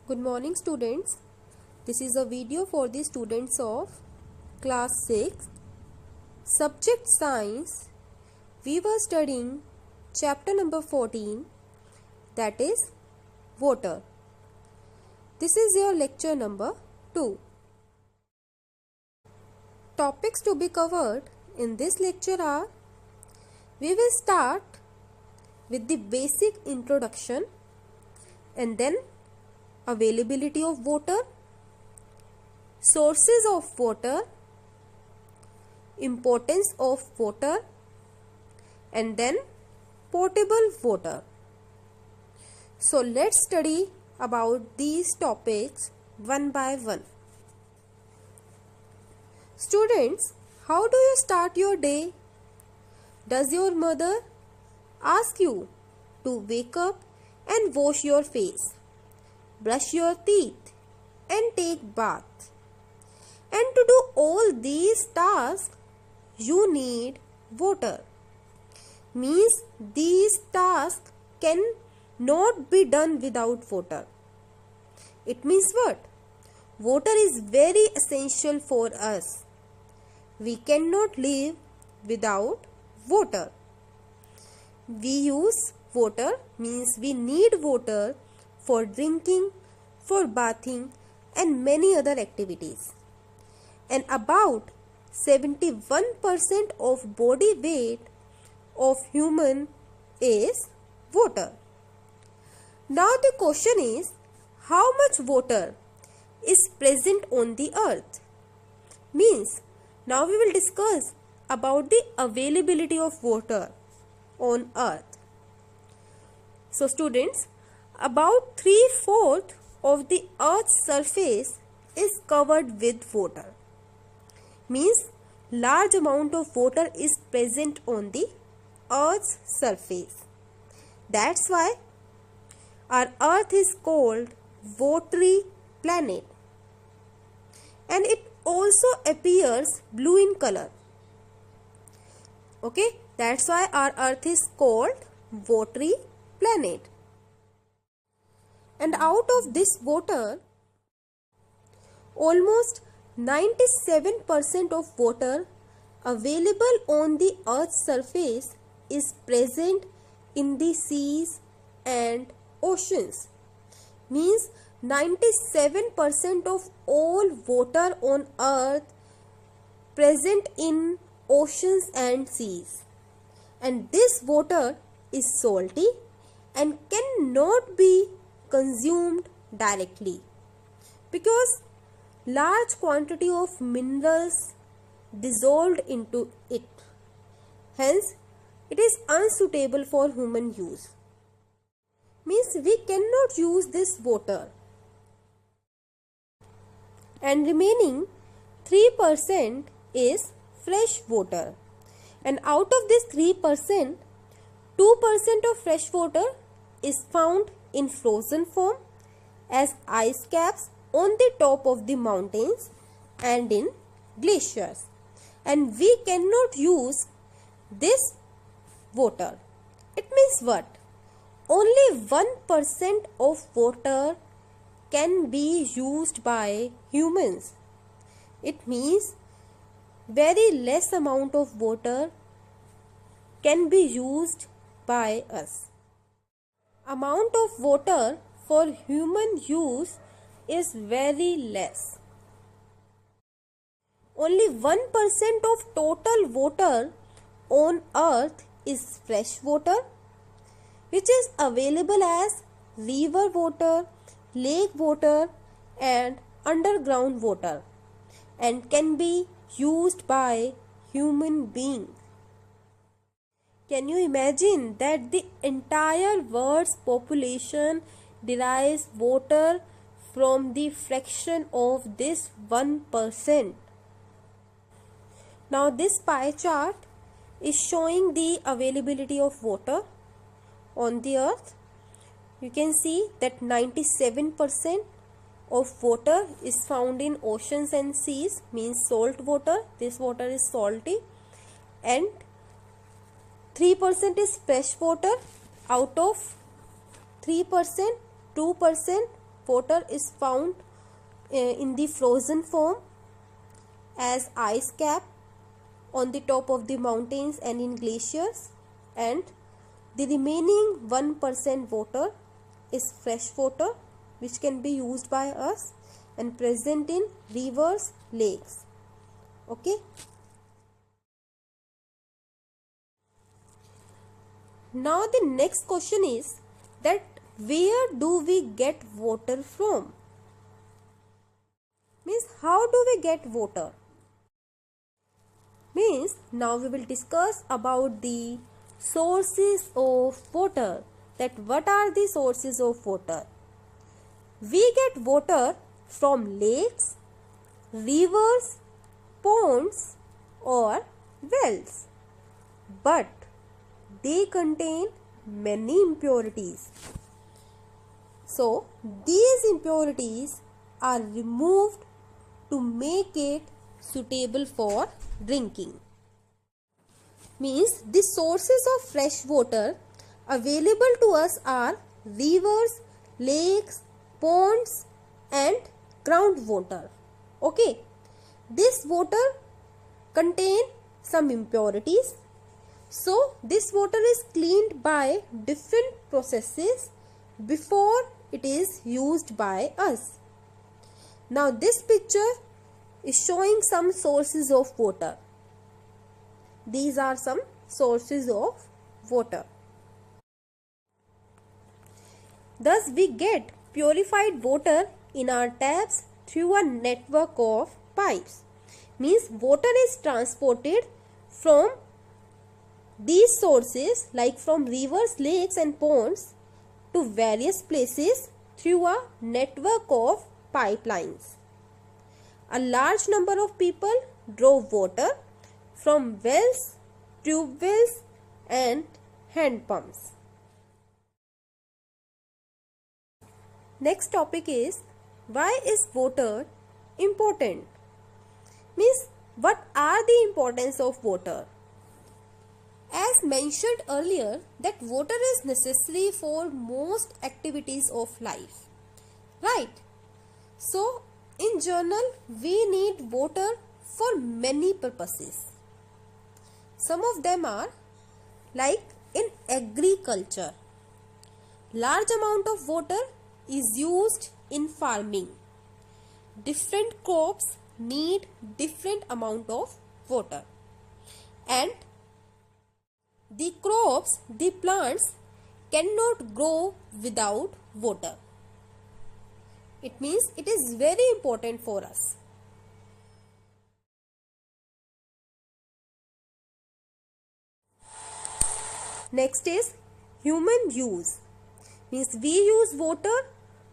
Good morning students. This is a video for the students of class 6 subject science. We were studying chapter number 14, that is water. This is your lecture number 2. Topics to be covered in this lecture are: we will start with the basic introduction and then availability of water, sources of water, importance of water, and then potable water. So let's study about these topics one by one. Students, how do you start your day? Does your mother ask you to wake up and wash your face, brush your teeth, and take bath? And to do all these tasks, you need water. Means these tasks can not be done without water. It means what? Water is very essential for us. We cannot live without water. We use water, means we need water for drinking, for bathing, and many other activities. And about 71% of body weight of human is water. Now the question is, how much water is present on the earth? Means now we will discuss about the availability of water on earth. So students, about 3/4 of the earth's surface is covered with water. Means large amount of water is present on the earth's surface. That's why our earth is called watery planet. And it also appears blue in color. Okay, that's why our earth is called watery planet. And out of this water, almost 97% of water available on the earth's surface is present in the seas and oceans. Means 97% of all water on earth present in oceans and seas. And this water is salty and cannot be consumed directly because large quantity of minerals dissolved into it. Hence, it is unsuitable for human use. Means we cannot use this water. And remaining 3% is fresh water. And out of this 3%, 2% of fresh water is found in frozen form as ice caps on the top of the mountains and in glaciers. And we cannot use this water. It means what? Only 1% of water can be used by humans. It means very less amount of water can be used by us. Amount of water for human use is very less. Only 1% of total water on earth is fresh water, which is available as river water, lake water, and underground water, and can be used by human beings. Can you imagine that the entire world's population derives water from the fraction of this 1%? Now this pie chart is showing the availability of water on the earth. You can see that 97% of water is found in oceans and seas, means salt water. This water is salty. And 3% is fresh water. Out of 3%, 2% water is found in the frozen form as ice cap on the top of the mountains and in glaciers, and the remaining 1% water is fresh water which can be used by us and present in rivers, lakes. Okay. Now the next question is that where do we get water from? Means how do we get water? Means now we will discuss about the sources of water. That what are the sources of water? We get water from lakes, rivers, ponds or wells, but they contain many impurities. So these impurities are removed to make it suitable for drinking. Means the sources of fresh water available to us are rivers, lakes, ponds and groundwater. Okay. This water contain some impurities. So this water is cleaned by different processes before it is used by us. Now this picture is showing some sources of water. These are some sources of water. Thus we get purified water in our taps through a network of pipes. Means water is transported from these sources like from rivers, lakes and ponds to various places through a network of pipelines. A large number of people draw water from wells, tube wells and hand pumps. Next topic is why is water important? Means what are the importance of water? As mentioned earlier that water is necessary for most activities of life. Right? So in general we need water for many purposes. Some of them are like in agriculture. Large amount of water is used in farming. Different crops need different amount of water. And the crops, the plants cannot grow without water. It means it is very important for us. Next is human use. Means we use water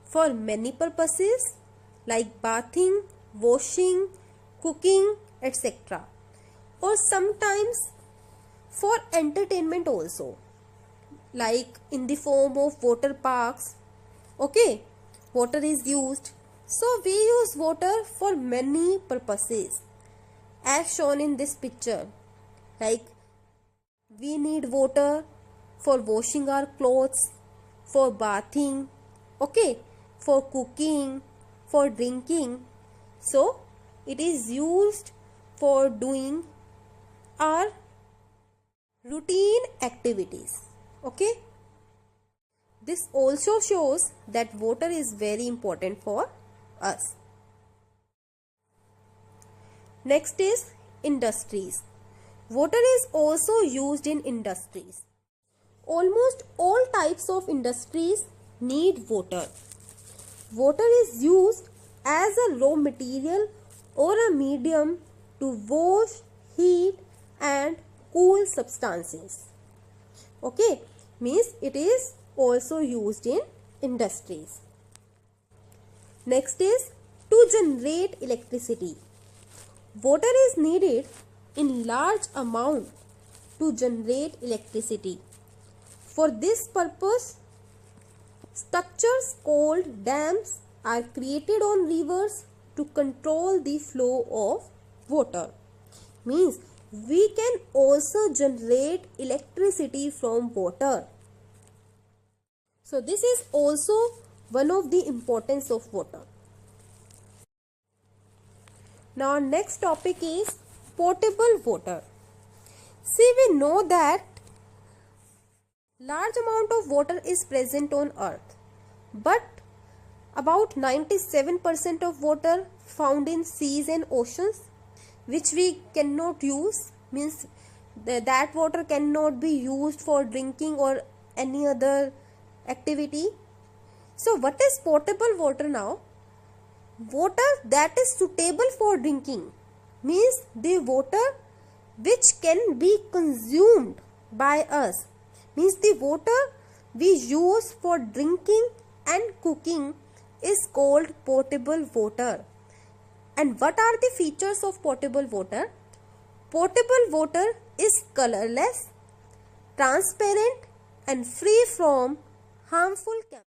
for many purposes like bathing, washing, cooking, etc. Or sometimes for entertainment also, like in the form of water parks. Okay, water is used. So we use water for many purposes as shown in this picture. Like we need water for washing our clothes, for bathing, okay, for cooking, for drinking. So it is used for doing our routine activities. Okay. This also shows that water is very important for us. Next is industries. Water is also used in industries. Almost all types of industries need water. Water is used as a raw material or a medium to wash, heat and cool substances. Okay, means it is also used in industries. Next is to generate electricity. Water is needed in large amount to generate electricity. For this purpose, structures called dams are created on rivers to control the flow of water. Means we can also generate electricity from water. So this is also one of the importance of water. Now our next topic is potable water. See, we know that large amount of water is present on earth, but about 97% of water found in seas and oceans, which we cannot use, means that water cannot be used for drinking or any other activity. So what is potable water now? Water that is suitable for drinking, means the water which can be consumed by us, means the water we use for drinking and cooking is called potable water. And what are the features of potable water? Potable water is colorless, transparent and free from harmful chemicals.